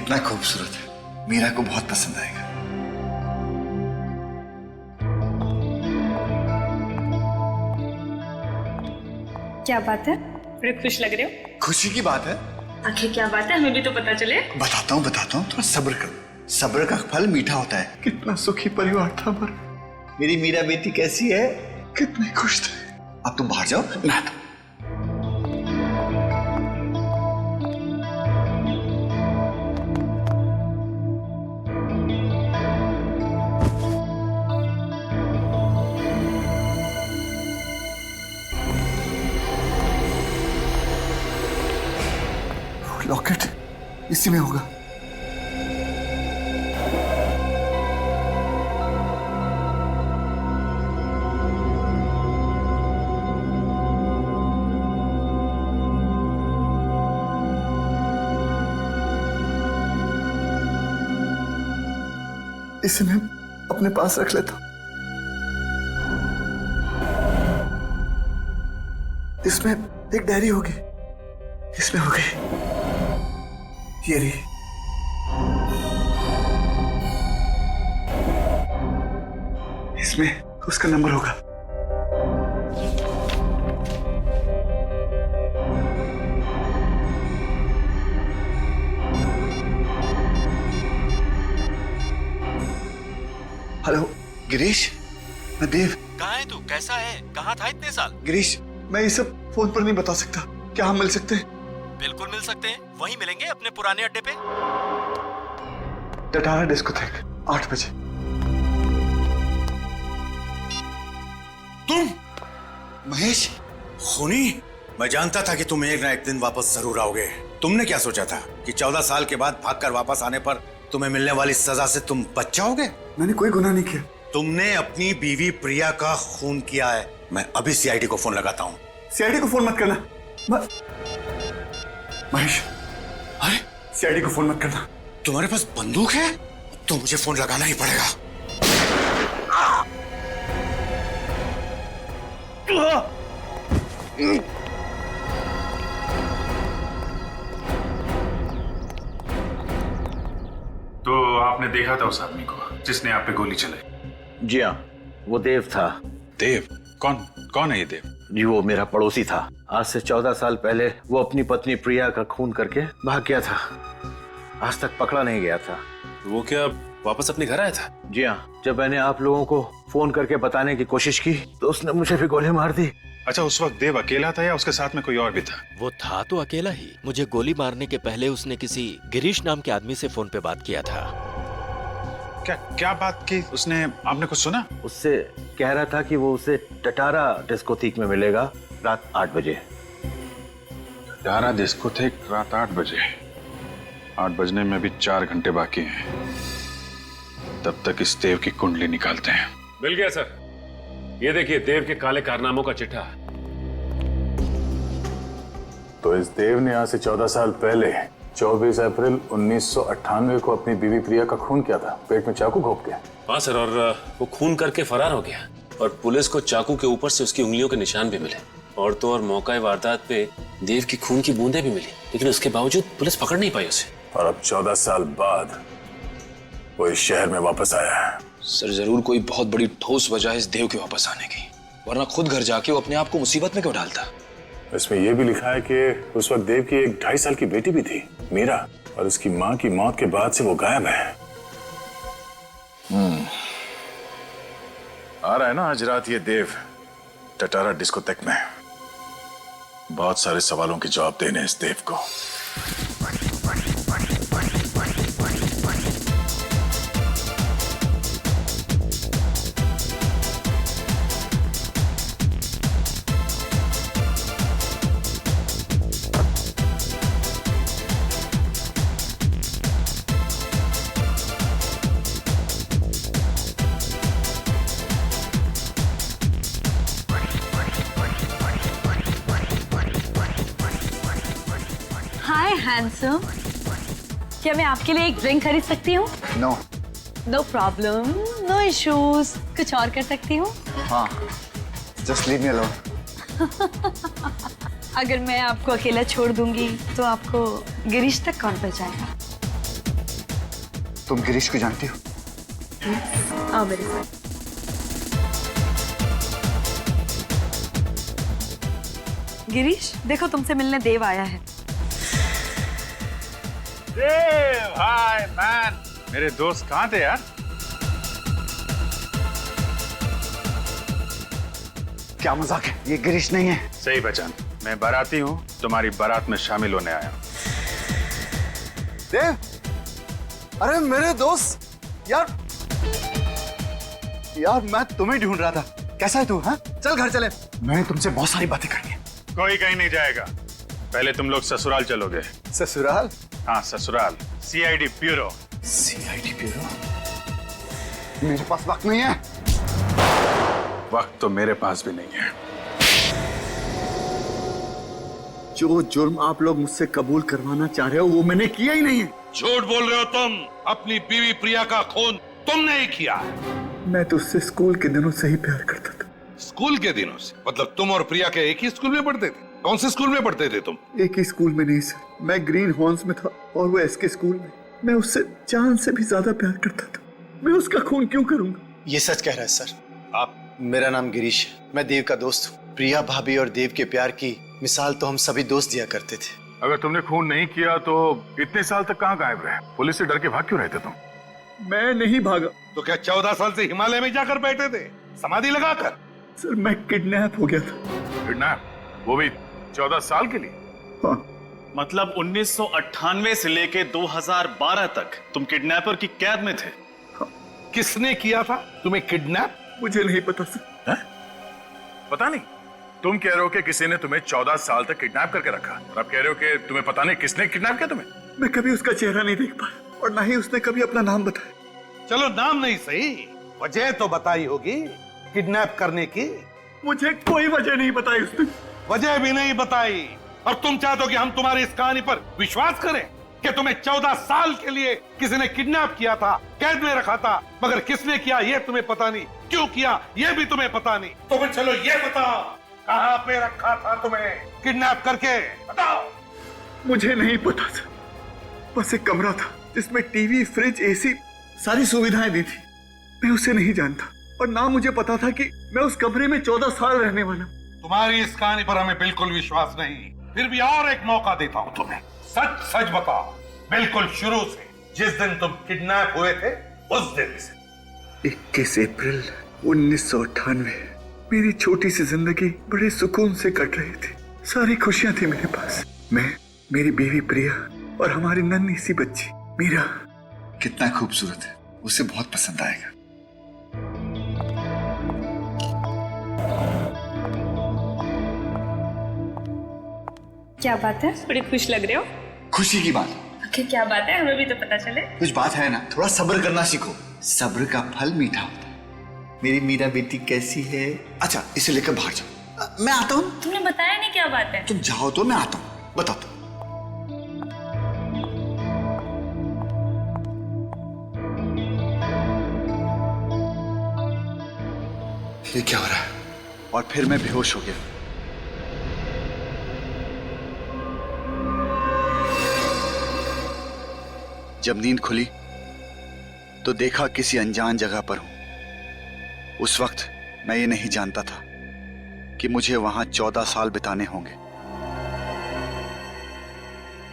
Speaker 12: कितना खूबसूरत है, मीरा को बहुत पसंद आएगा।
Speaker 8: क्या बात है, बड़े खुश लग रहे हो?
Speaker 12: खुशी की बात है।
Speaker 8: आखिर क्या बात है, हमें भी तो पता चले।
Speaker 12: बताता हूँ थोड़ा सब्र करो। सब्र का फल मीठा होता है। कितना सुखी परिवार था हमारा। मेरी मीरा बेटी कैसी है, कितने खुश थे। अब तुम बाहर जाओ, मैं आता हूं। लॉकेट इसी में होगा। इसे मैं अपने पास रख लेता हूं। इसमें एक डायरी होगी, इसमें होगी ये रही। इसमें उसका नंबर होगा। हेलो गिरीश, मैं देव।
Speaker 5: कहाँ है तू? कैसा है? कहाँ था इतने साल?
Speaker 12: गिरीश, मैं ये सब फोन पर नहीं बता सकता। क्या हम मिल सकते हैं?
Speaker 5: बिल्कुल मिल सकते हैं। वहीं मिलेंगे अपने पुराने अड्डे पे।
Speaker 12: टटारा डिस्कोथेक 8 बजे।
Speaker 14: तुम महेश खूनी, मैं जानता था कि तुम एक ना एक दिन वापस जरूर आओगे। तुमने क्या सोचा था कि 14 साल के बाद भागकर वापस आने पर तुम्हें मिलने वाली सजा से तुम बच जाओगे?
Speaker 12: मैंने कोई गुनाह नहीं किया।
Speaker 14: तुमने अपनी बीवी प्रिया का खून किया है। मैं अभी सीआईडी को फोन लगाता हूँ।
Speaker 12: सीआईडी को फोन मत करना। महेश, अरे सीआईडी को फोन मत करना।
Speaker 14: तुम्हारे पास बंदूक है तो मुझे फोन लगाना ही पड़ेगा।
Speaker 3: तो आपने देखा था उस आदमी को जिसने आप पे गोली चलाई?
Speaker 15: जी हाँ, वो देव था।
Speaker 3: देव? कौन है ये देव?
Speaker 15: जी वो मेरा पड़ोसी था। आज से 14 साल पहले वो अपनी पत्नी प्रिया का खून करके भाग गया था। आज तक पकड़ा नहीं गया था।
Speaker 2: वो क्या वापस अपने घर आया था?
Speaker 15: जी हाँ, जब मैंने आप लोगों को फोन करके बताने की कोशिश की तो उसने मुझे भी गोली मार दी।
Speaker 3: अच्छा, उस वक्त देव अकेला था या उसके साथ में कोई और भी था?
Speaker 5: वो था तो अकेला ही। मुझे गोली मारने के पहले उसने किसी गिरीश नाम के आदमी से फोन पे बात किया था।
Speaker 3: क्या बात की उसने? आपने कुछ सुना?
Speaker 15: उससे कह रहा था कि वो उसे टटारा डिस्कोथेक में मिलेगा रात 8 बजे।
Speaker 3: टटारा डिस्कोथेक रात 8 बजे? 8 बजने में भी 4 घंटे बाकी हैं। तब तक इस देव की कुंडली निकालते हैं।
Speaker 9: मिल गया सर। ये देखिए देव के काले कारनामों का चिट्ठा।
Speaker 1: तो इस देव ने आज से 14 साल पहले 24 अप्रैल 1998 को अपनी बीवी प्रिया का खून किया था, पेट में चाकू घोंप के।
Speaker 2: हाँ सर, और वो खून करके फरार हो गया और पुलिस को चाकू के ऊपर से उसकी उंगलियों के निशान भी मिले और तो और मौका वारदात पे देव की खून की बूंदें भी मिली, लेकिन उसके बावजूद पुलिस पकड़ नहीं पाई उसे।
Speaker 1: और अब 14 साल बाद वो इस शहर में वापस आया है।
Speaker 11: सर जरूर कोई बहुत बड़ी ठोस वजह है इस देव के वापस आने की, वरना खुद घर जाके वो अपने आप को मुसीबत में क्यों डालता?
Speaker 1: इसमें यह भी लिखा है कि उस वक्त देव की एक 2.5 साल की बेटी भी थी, मीरा, और उसकी मां की मौत के बाद से वो गायब है। आ रहा है ना आज रात ये देव टटारा डिस्कोथेक में। बहुत सारे सवालों के जवाब देने इस देव को।
Speaker 8: हाय हैंडसम, क्या मैं आपके लिए एक ड्रिंक खरीद सकती हूँ?
Speaker 12: No.
Speaker 8: No problem, no issues. कुछ और कर सकती हूँ?
Speaker 12: हाँ, जस्ट लीव मी अलोन।
Speaker 8: अगर मैं आपको अकेला छोड़ दूंगी तो आपको गिरीश तक कौन पहुंचाएगा?
Speaker 12: तुम गिरीश को जानती हो?
Speaker 8: आओ मेरे साथ। गिरीश, देखो तुमसे मिलने देव आया है।
Speaker 1: देव, हाय मैन। मेरे दोस्त कहाँ थे यार?
Speaker 12: क्या मजाक है, ये गिरीश नहीं है।
Speaker 1: सही पहचान, मैं बाराती हूँ, तुम्हारी बारात में शामिल होने आया हूँ।
Speaker 12: देव, अरे मेरे दोस्त, यार मैं तुम्हें ढूंढ रहा था। कैसा है तू? हाँ, चल घर चले, मैंने तुमसे बहुत सारी बातें करनी है।
Speaker 1: कोई कहीं नहीं जाएगा, पहले तुम लोग ससुराल चलोगे।
Speaker 12: ससुराल?
Speaker 1: हाँ ससुराल, सीआईडी ब्यूरो।
Speaker 12: CID bureau? मेरे पास वक्त नहीं है।
Speaker 1: वक्त तो मेरे पास भी नहीं है।
Speaker 12: जो जुर्म आप लोग मुझसे कबूल करवाना चाह रहे हो वो मैंने किया ही नहीं है।
Speaker 4: झूठ बोल रहे हो तुम। अपनी बीवी प्रिया का खून तुमने ही किया।
Speaker 12: मैं तो उससे स्कूल के दिनों से ही प्यार करता था।
Speaker 4: स्कूल के दिनों से? मतलब तुम और प्रिया के एक ही स्कूल में पढ़ते थे? कौन से स्कूल में पढ़ते थे तुम?
Speaker 12: एक ही स्कूल में नहीं सर, मैं ग्रीन हॉर्न्स में था और वो एसके स्कूल में। मैं उससे जान से भी ज्यादा प्यार करता था। मैं उसका खून क्यों करूंगा?
Speaker 13: ये सच कह रहा है सर। मेरा नाम गिरीश है, मैं देव का दोस्त हूँ। प्रिया भाभी और देव के प्यार की मिसाल तो हम सभी दोस्त दिया करते थे।
Speaker 1: अगर तुमने खून नहीं किया तो इतने साल तक कहाँ गायब रहे? पुलिस से डर के भाग क्यों रहते तुम?
Speaker 12: मैं नहीं भागा।
Speaker 4: तो क्या 14 साल से हिमालय में जाकर बैठे थे समाधि लगाकर?
Speaker 12: सर मैं किडनैप हो गया था।
Speaker 1: किडनैप? वो भी 14 साल के लिए?
Speaker 12: हाँ।
Speaker 3: मतलब 1998 से लेके 2012 तक तुम किडनैपर की कैद में थे?
Speaker 12: हाँ।
Speaker 4: किसने किया था तुम्हें किडनैप?
Speaker 12: मुझे नहीं पता सर।
Speaker 1: है? पता नहीं? तुम कह रहे हो कि किसी ने तुम्हें 14 साल तक किडनैप करके रखा, और अब कह रहे हो कि तुम्हें पता नहीं किसने किडनैप किया तुम्हें?
Speaker 12: मैं कभी उसका चेहरा नहीं देख पाया और ना ही उसने कभी अपना नाम बताया।
Speaker 4: चलो नाम नहीं सही, वजह तो बताई होगी किडनैप करने की।
Speaker 12: मुझे कोई वजह नहीं बताई उसने।
Speaker 4: वजह भी नहीं बताई, और तुम चाहते हो कि हम तुम्हारी इस कहानी पर विश्वास करें कि तुम्हें 14 साल के लिए किसी ने किडनैप किया था, कैद में रखा था, मगर किसने किया ये तुम्हें पता नहीं, क्यों किया ये भी तुम्हें पता नहीं। तो फिर चलो ये बताओ, कहां पे रखा था तुम्हें किडनैप करके? बताओ।
Speaker 12: मुझे नहीं पता था, बस एक कमरा था जिसमें टीवी, फ्रिज, एसी, सारी सुविधाएं दी थी। मैं उसे नहीं जानता और ना मुझे पता था कि मैं उस कमरे में 14 साल रहने वाला।
Speaker 4: तुम्हारी इस कहानी पर हमें बिल्कुल विश्वास नहीं, फिर भी और एक मौका देता हूं तुम्हें। सच सच बताओ, बिल्कुल शुरू से, जिस दिन तुम किडनैप हुए थे उस दिन से।
Speaker 12: 21 अप्रैल 1998। मेरी छोटी सी जिंदगी बड़े सुकून से कट रही थी। सारी खुशियां थी मेरे पास। मैं, मेरी बीवी प्रिया और हमारी नन्ही सी बच्ची मीरा।
Speaker 13: कितना खूबसूरत है, उसे बहुत पसंद आएगा।
Speaker 16: क्या बात है, बड़ी खुश लग रहे हो।
Speaker 13: खुशी की बात।
Speaker 16: क्या बात है, हमें भी तो पता चले।
Speaker 13: कुछ बात है ना, थोड़ा सब्र करना सीखो। सब्र का फल मीठा होता है। मेरी मीरा बेटी कैसी है? अच्छा, इसे लेकर बाहर जाओ, मैं आता हूँ।
Speaker 16: तुमने बताया नहीं क्या बात है।
Speaker 13: तुम जाओ तो मैं आता हूँ, बताता हूँ। ये क्या हो रहा है? और फिर मैं बेहोश हो गया। जब नींद खुली तो देखा किसी अनजान जगह पर हूं। उस वक्त मैं ये नहीं जानता था कि मुझे वहां 14 साल बिताने होंगे,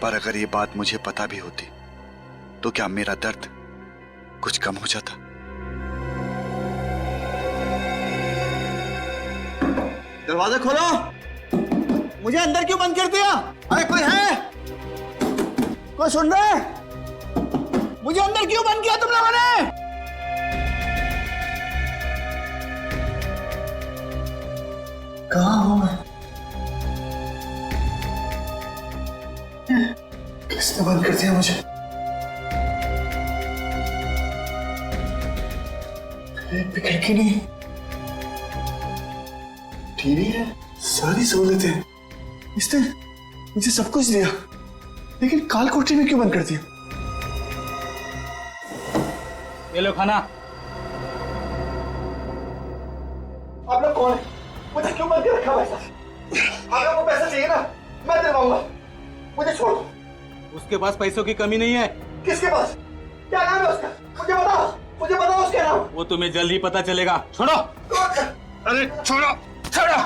Speaker 13: पर अगर ये बात मुझे पता भी होती तो क्या मेरा दर्द कुछ कम हो जाता? दरवाजा खोलो, मुझे अंदर क्यों बंद कर दिया? अरे कोई है? कोई सुन रहा है? मुझे अंदर क्यों बंद किया तुम लोगों ने? कहाँ हूं मैं? किसने बंद कर दिया मुझे? खिड़की नहीं, टीवी है, सारी सहूलतें हैं। इसने मुझे सब कुछ दिया, लेकिन काल कोठरी में क्यों बंद कर दिया?
Speaker 6: ये लो खाना।
Speaker 13: आप लोग कौन है? मुझे क्यों बंद के रखा भाई साहब? आप लोगों को पैसा चाहिए ना, मैं दिलवाऊंगा। मुझे छोड़ दो।
Speaker 6: उसके पास पैसों की कमी नहीं है।
Speaker 13: किसके पास?
Speaker 12: क्या नाम है उसका? मुझे बताओ उसका नाम।
Speaker 14: वो तुम्हें जल्द ही पता चलेगा। छोड़ो। अरे छोड़ो, छोड़ो।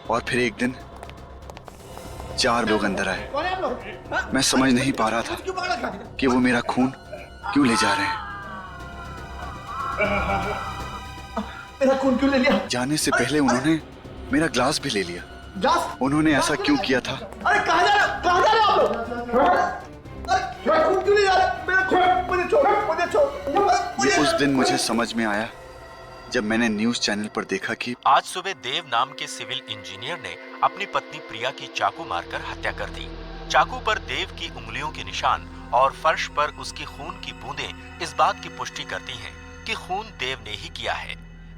Speaker 13: और फिर एक दिन 4 लोग अंदर आए। मैं समझ नहीं पा रहा था कि वो मेरा खून क्यों ले जा रहे हैं।
Speaker 12: मेरा खून क्यों ले लिया?
Speaker 13: जाने से पहले उन्होंने मेरा ग्लास भी ले लिया।
Speaker 12: ग्लास?
Speaker 13: उन्होंने ऐसा क्यों किया था?
Speaker 12: अरे कहाँ जा रहे हो आप लोग? अरे खून क्यों ले जा रहे? मेरा खून, मुझे छोड़।
Speaker 13: ये उस दिन मुझे समझ में आया जब मैंने न्यूज चैनल पर देखा कि
Speaker 5: आज सुबह देव नाम के सिविल इंजीनियर ने अपनी पत्नी प्रिया की चाकू मारकर हत्या कर दी। चाकू पर देव की उंगलियों के निशान और फर्श पर उसकी खून की बूंदें इस बात की पुष्टि करती हैं कि खून देव ने ही किया है।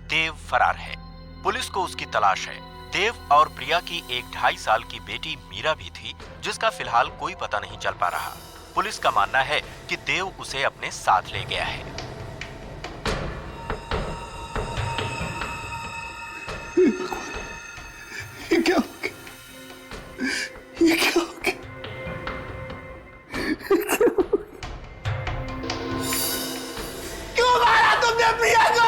Speaker 5: देव फरार है। पुलिस को उसकी तलाश है। देव और प्रिया की एक 2.5 साल की बेटी मीरा भी थी, जिसका फिलहाल कोई पता नहीं चल पा रहा। पुलिस का मानना है कि देव उसे अपने साथ ले गया है।
Speaker 12: ये क्या हो गया? ये क्या हो गया? क्यों मारा तुमने प्रिया को?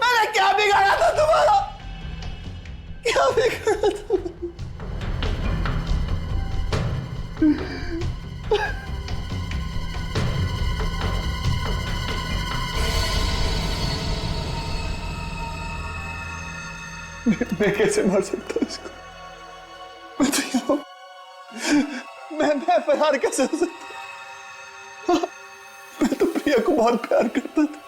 Speaker 12: मैंने क्या बिगाड़ा था तुम्हारा? क्या बिगाड़ा था? मैं कैसे मार सकता हूँ इसको? मैं तो यहाँ हूँ। मैं फरार कैसे हो सकता? मैं तो प्रिया को बहुत प्यार करता था।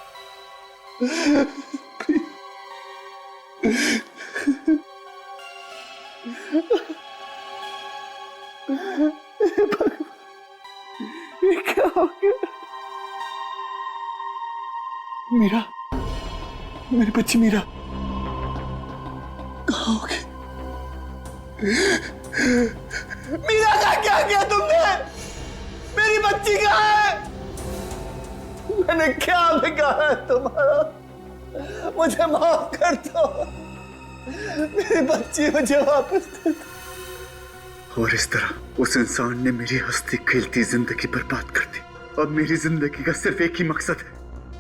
Speaker 12: ये क्या हो गया? मीरा, मेरी बच्ची मीरा कहाँ हो गई? मीरा का क्या किया तुमने? मेरी बच्ची कहाँ है? मैंने क्या बिगाड़ा है तुम्हारा? मुझे माफ कर दो। मेरी बच्ची मुझे वापस दे दो।
Speaker 17: और इस तरह उस इंसान ने मेरी हंसती खेलती जिंदगी बर्बाद कर दी। अब मेरी जिंदगी का सिर्फ एक ही मकसद है,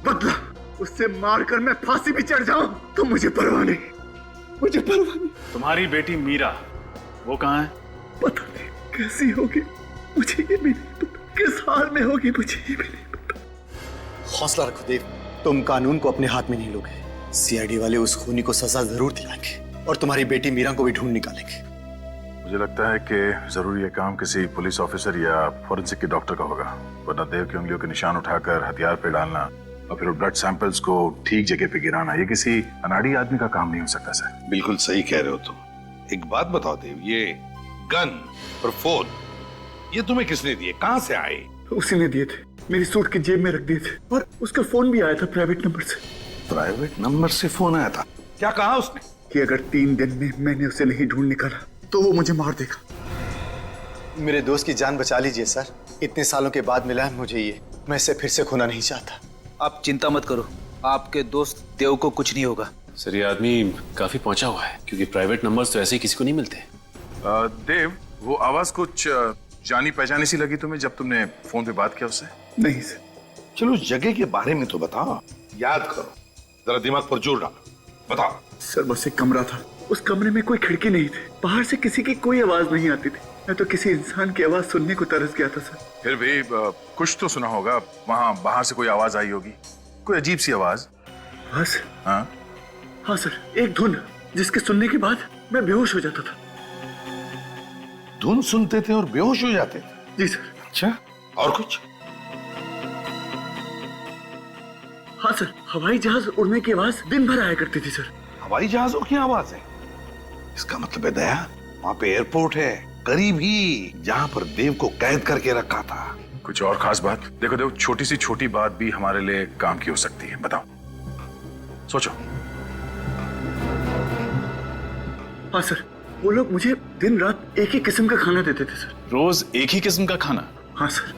Speaker 17: बदला। उससे मारकर मैं फांसी भी चढ़ जाऊं तो मुझे परवाह नहीं, मुझे परवाह नहीं।
Speaker 3: तुम्हारी बेटी मीरा, वो कहाँ है?
Speaker 17: पता नहीं कैसी होगी, मुझे ये भी नहीं पता। किस हाल में होगी, मुझे ये भी नहीं पता।
Speaker 12: हौसला रखो देव, तुम कानून को अपने हाथ में नहीं लोगे। सीआईडी वाले उस खूनी को सजा जरूर दिलाएंगे और तुम्हारी बेटी मीरा को भी ढूंढ निकालेंगे।
Speaker 1: मुझे लगता है कि जरूर ये काम किसी पुलिस ऑफिसर या फोरेंसिक के डॉक्टर का होगा, वरना देव की उंगलियों के निशान उठाकर हथियार पे डालना और फिर ब्लड सैंपल्स को ठीक जगह पे गिराना, ये किसी अनाड़ी आदमी का काम नहीं हो सकता सर।
Speaker 4: बिल्कुल सही कह रहे हो तुम। एक बात बताओ देव, ये गन और फोन ये तुम्हें किसने दिए? कहाँ से आए?
Speaker 17: उसी ने दिए थे, मेरी सूट की जेब में रख दिए थे। और उसका फोन भी आया था प्राइवेट नंबर से।
Speaker 4: प्राइवेट नंबर से फोन आया था? क्या कहा उसने?
Speaker 17: कि अगर 3 दिन में मैंने उसे नहीं ढूंढ निकाला तो वो मुझे मार देगा।
Speaker 12: मेरे दोस्त की जान बचा लीजिए सर, इतने सालों के बाद मिला है मुझे ये, मैं इसे फिर से खोना नहीं चाहता।
Speaker 6: आप चिंता मत करो, आपके दोस्त देव को कुछ नहीं होगा।
Speaker 2: सर ये आदमी काफी पहुंचा हुआ है, क्योंकि प्राइवेट नंबर्स तो ऐसे ही किसी को नहीं मिलते।
Speaker 1: देव, वो आवाज कुछ जानी पहचानी सी लगी तुम्हें जब तुमने फोन पे बात किया उससे?
Speaker 17: नहीं सर।
Speaker 4: चलो उस जगह के बारे में तो बताओ, याद करो, जरा दिमाग पर जोर डालो, बताओ।
Speaker 17: सर बस एक कमरा था, उस कमरे में कोई खिड़की नहीं थी, बाहर से किसी की कोई आवाज नहीं आती थी। मैं तो किसी इंसान की आवाज सुनने को तरस गया था सर।
Speaker 1: फिर भी कुछ तो सुना होगा, वहां बाहर से कोई आवाज आई होगी, कोई अजीब सी आवाज।
Speaker 17: बस
Speaker 1: हाँ
Speaker 17: हाँ सर, एक धुन जिसके सुनने के बाद मैं बेहोश हो जाता था।
Speaker 4: धुन सुनते थे और बेहोश हो जाते थे?
Speaker 17: जी सर।
Speaker 4: अच्छा, और कुछ?
Speaker 17: हाँ सर, हवाई जहाज उड़ने की आवाज दिन भर आया करती थी सर।
Speaker 4: हवाई जहाजों की आवाज है? इसका मतलब है दया, वहां पे एयरपोर्ट है करीब ही, जहां पर देव को कैद करके रखा था।
Speaker 1: कुछ और खास बात? देखो देव, छोटी सी छोटी बात भी हमारे लिए काम की हो सकती है, बताओ, सोचो।
Speaker 17: हाँ सर, वो लोग मुझे दिन रात एक ही किस्म का खाना देते थे सर।
Speaker 3: रोज एक ही किस्म का खाना?
Speaker 17: हाँ सर,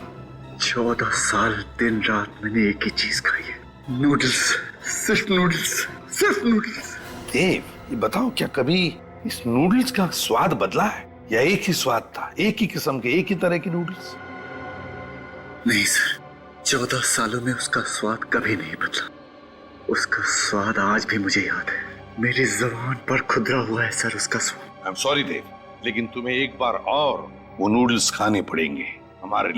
Speaker 17: 14 साल दिन रात मैंने एक ही चीज खाई है, नूडल्स, सिर्फ नूडल्स, सिर्फ नूडल्स।
Speaker 4: देव, ये बताओ, क्या कभी इस नूडल्स का स्वाद बदला है या एक ही स्वाद था, एक ही किस्म के, एक ही तरह के नूडल्स?
Speaker 17: नहीं सर, 14 सालों में उसका स्वाद कभी नहीं बदला। उसका स्वाद आज भी मुझे याद है। मेरी जबान पर खुदरा हुआ है सर उसका स्वाद।
Speaker 4: आई एम सॉरी देव, लेकिन तुम्हें एक बार और वो नूडल्स खाने पड़ेंगे हमारे लिए।